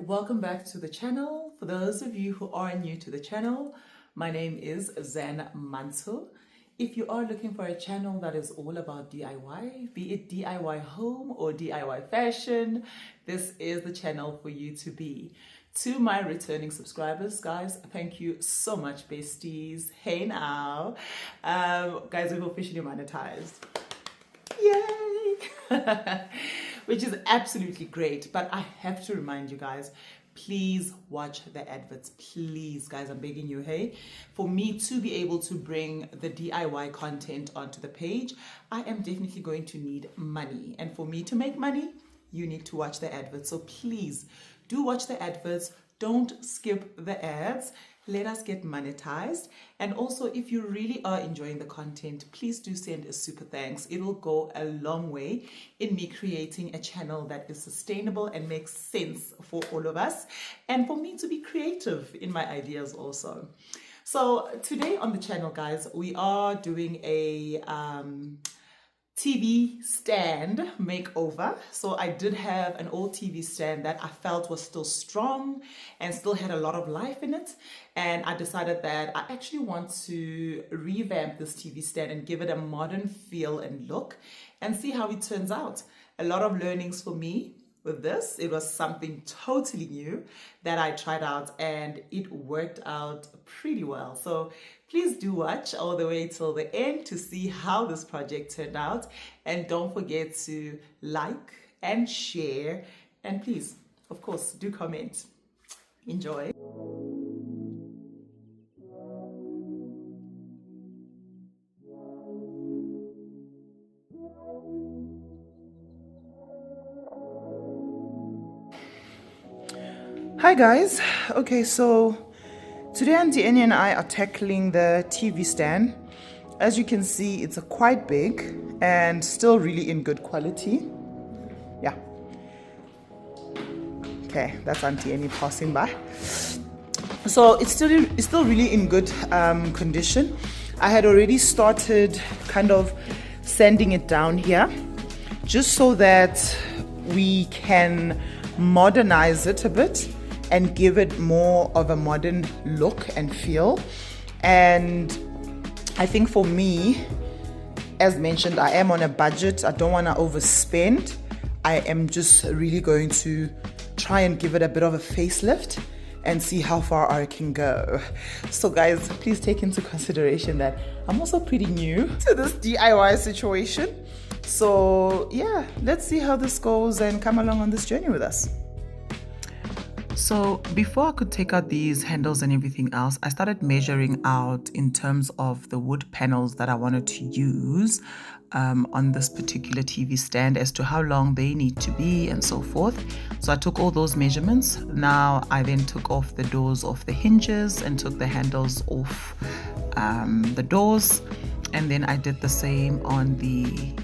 Welcome back to the channel. For those of you who are new to the channel, my name is Zen Manso. If you are looking for a channel that is all about DIY, be it DIY home or DIY fashion, this is the channel for you to be. To my returning subscribers, guys, thank you so much, besties. Hey now. Guys, we've officially monetized. Yay! Which is absolutely great, but I have to remind you guys, please watch the adverts. Please, guys, I'm begging you, hey? For me to be able to bring the DIY content onto the page, I am definitely going to need money. And for me to make money, you need to watch the adverts. So please do watch the adverts. Don't skip the ads. Let us get monetized. And also, if you really are enjoying the content, please do send a super thanks. It will go a long way in me creating a channel that is sustainable and makes sense for all of us, and for me to be creative in my ideas also. So today on the channel, guys, we are doing a TV stand makeover. So I did have an old TV stand that I felt was still strong and still had a lot of life in it. And I decided that I actually want to revamp this TV stand and give it a modern feel and look and see how it turns out. A lot of learnings for me with this. It was something totally new that I tried out and it worked out pretty well. So please do watch all the way till the end to see how this project turned out. And don't forget to like and share. And please, of course, do comment. Enjoy. Hi guys. Okay, so today Auntie Annie and I are tackling the TV stand. As you can see, it's quite big and still really in good quality. Yeah. Okay, that's Auntie Annie passing by. So it's still really in good condition. I had already started kind of sanding it down here, just so that we can modernize it a bit and give it more of a modern look and feel. And I think for me, as mentioned, I am on a budget. I don't want to overspend. I am just really going to try and give it a bit of a facelift and see how far I can go. So guys, please take into consideration that I'm also pretty new to this DIY situation. So yeah, let's see how this goes and come along on this journey with us. So before I could take out these handles and everything else, I started measuring out in terms of the wood panels that I wanted to use on this particular TV stand as to how long they need to be and so forth. So I took all those measurements. Now I then took off the doors off the hinges and took the handles off the doors. And then I did the same on the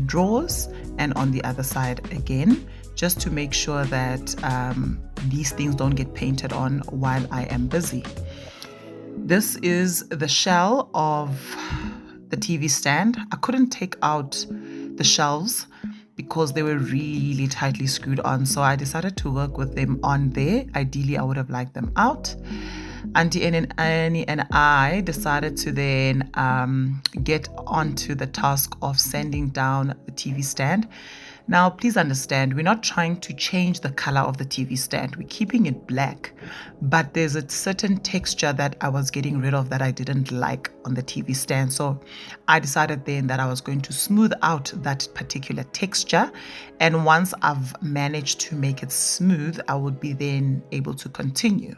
drawers and on the other side again, just to make sure that these things don't get painted on while I am busy. This is the shell of the TV stand. I couldn't take out the shelves because they were really tightly screwed on, so I decided to work with them on there. Ideally, I would have liked them out. Auntie Annie and I decided to then get onto the task of sanding down the TV stand. Now, please understand, we're not trying to change the color of the TV stand. We're keeping it black, but there's a certain texture that I was getting rid of that I didn't like on the TV stand. So I decided then that I was going to smooth out that particular texture. And once I've managed to make it smooth, I would be then able to continue.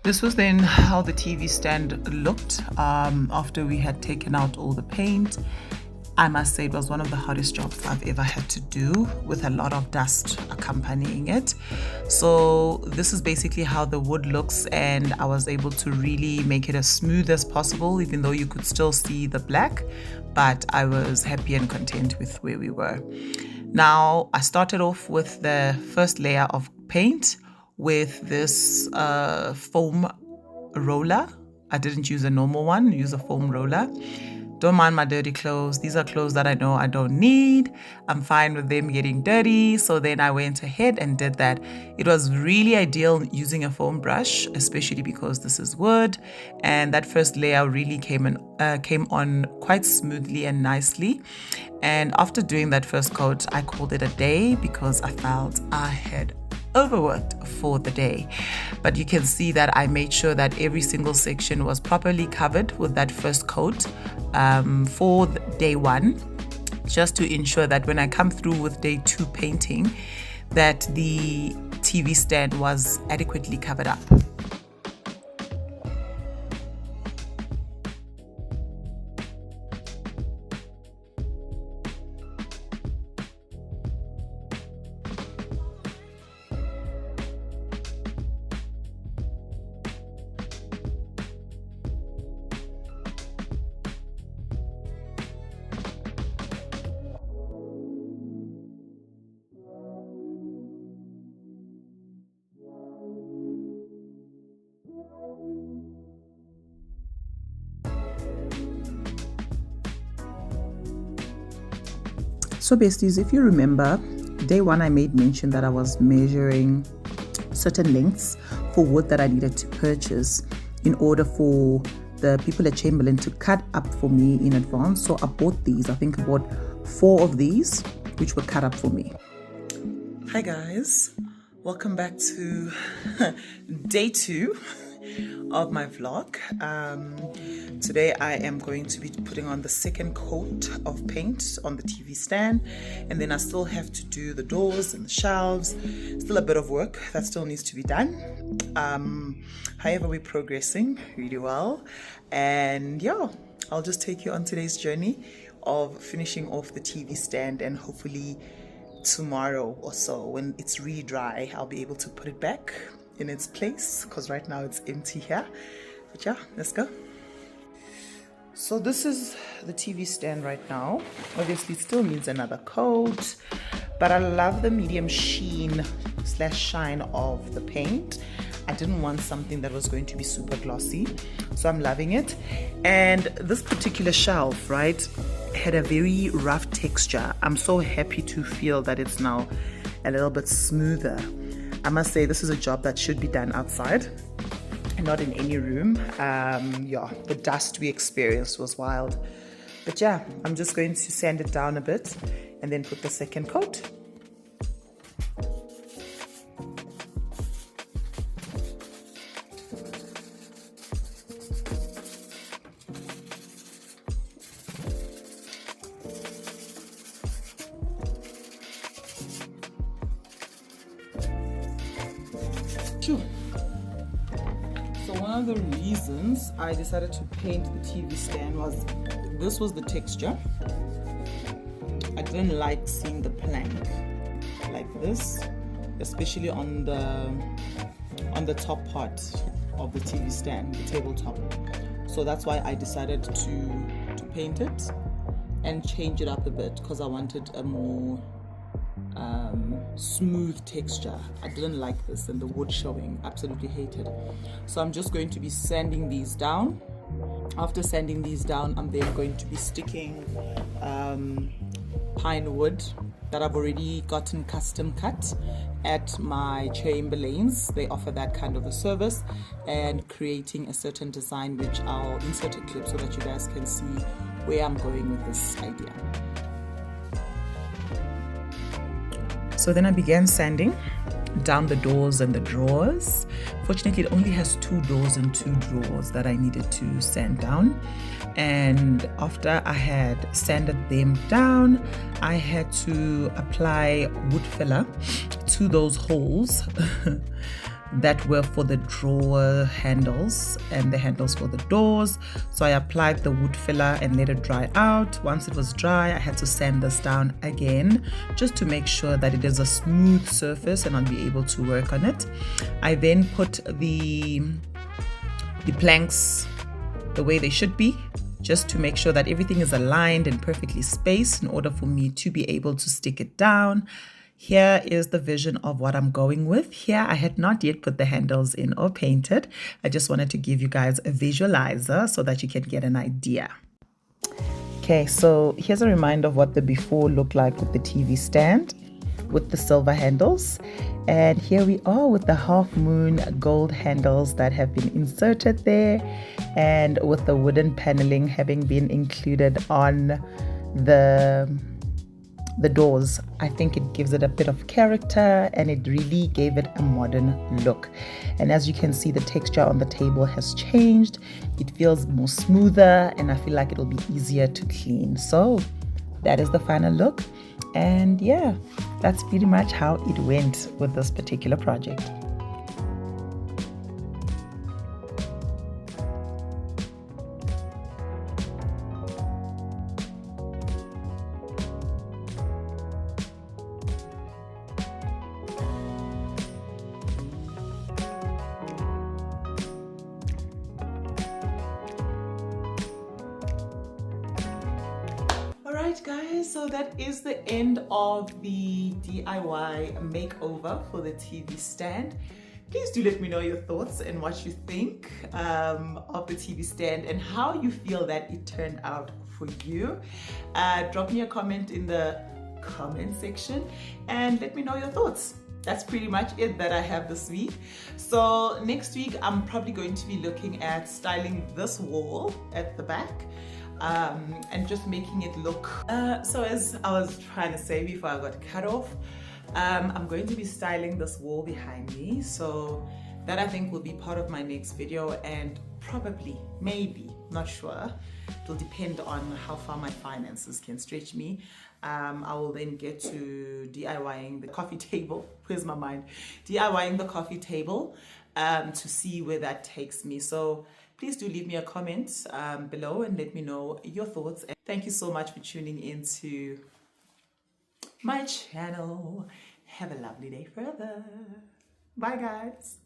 This was then how the TV stand looked after we had taken out all the paint. I must say it was one of the hardest jobs I've ever had to do, with a lot of dust accompanying it. So this is basically how the wood looks, and I was able to really make it as smooth as possible, even though you could still see the black, but I was happy and content with where we were. Now I started off with the first layer of paint with this foam roller. I didn't use a normal one, use a foam roller. Don't mind my dirty clothes. These are clothes that I know I don't need. I'm fine with them getting dirty. So then I went ahead and did that. It was really ideal using a foam brush, especially because this is wood. And that first layer really came on quite smoothly and nicely. And after doing that first coat, I called it a day because I felt I had overworked for the day. But you can see that I made sure that every single section was properly covered with that first coat for day one, just to ensure that when I come through with day two painting, that the TV stand was adequately covered up. So besties, if you remember, day one I made mention that I was measuring certain lengths for wood that I needed to purchase in order for the people at Chamberlain to cut up for me in advance. So I bought these. I think I bought 4 of these, which were cut up for me. Hi guys, welcome back to day 2 of my vlog. Today I am going to be putting on the second coat of paint on the TV stand, and then I still have to do the doors and the shelves. Still a bit of work that still needs to be done. However, we're progressing really well, and yeah, I'll just take you on today's journey of finishing off the TV stand, and hopefully tomorrow or so, when it's really dry, I'll be able to put it back in its place, because right now it's empty here. But yeah, let's go. So this is the TV stand right now. Obviously it still needs another coat, but I love the medium sheen / shine of the paint. I didn't want something that was going to be super glossy, so I'm loving it. And this particular shelf, right, had a very rough texture. I'm so happy to feel that it's now a little bit smoother. I must say this is a job that should be done outside and not in any room. Yeah, the dust we experienced was wild. But yeah, I'm just going to sand it down a bit and then put the second coat. So one of the reasons I decided to paint the TV stand was this was the texture. I didn't like seeing the plank like this, especially on the top part of the TV stand, the tabletop. So that's why I decided to paint it and change it up a bit, because I wanted a more smooth texture. I didn't like this, and the wood showing, absolutely hated. So I'm just going to be sanding these down. After sanding these down, I'm then going to be sticking pine wood that I've already gotten custom cut at my Chamberlains. They offer that kind of a service, and creating a certain design, which I'll insert a clip so that you guys can see where I'm going with this idea. So then I began sanding down the doors and the drawers. Fortunately, it only has 2 doors and 2 drawers that I needed to sand down. And after I had sanded them down, I had to apply wood filler to those holes that were for the drawer handles and the handles for the doors. So I applied the wood filler and let it dry out. Once it was dry, I had to sand this down again just to make sure that it is a smooth surface and I'll be able to work on it. I then put the planks the way they should be, just to make sure that everything is aligned and perfectly spaced in order for me to be able to stick it down. Here is the vision of what I'm going with. Here, I had not yet put the handles in or painted. I just wanted to give you guys a visualizer so that you can get an idea. Okay, so here's a reminder of what the before looked like with the TV stand, with the silver handles. And here we are with the half moon gold handles that have been inserted there, and with the wooden paneling having been included on the doors. I think it gives it a bit of character and it really gave it a modern look. And as you can see, the texture on the table has changed. It feels more smoother and I feel like it'll be easier to clean. So that is the final look. And yeah, that's pretty much how it went with this particular project. Alright guys, so that is the end of the DIY makeover for the TV stand. Please do let me know your thoughts and what you think of the TV stand and how you feel that it turned out for you. Drop me a comment in the comment section and let me know your thoughts. That's pretty much it that I have this week. So next week I'm probably going to be looking at styling this wall at the back. And just making it look so as I was trying to say before I got cut off, I'm going to be styling this wall behind me, so that I think will be part of my next video, and probably, maybe, not sure, it will depend on how far my finances can stretch me. I will then get to DIYing the coffee table. Where's my mind? DIYing the coffee table to see where that takes me. So please do leave me a comment below and let me know your thoughts. And thank you so much for tuning into my channel. Have a lovely day further. Bye guys.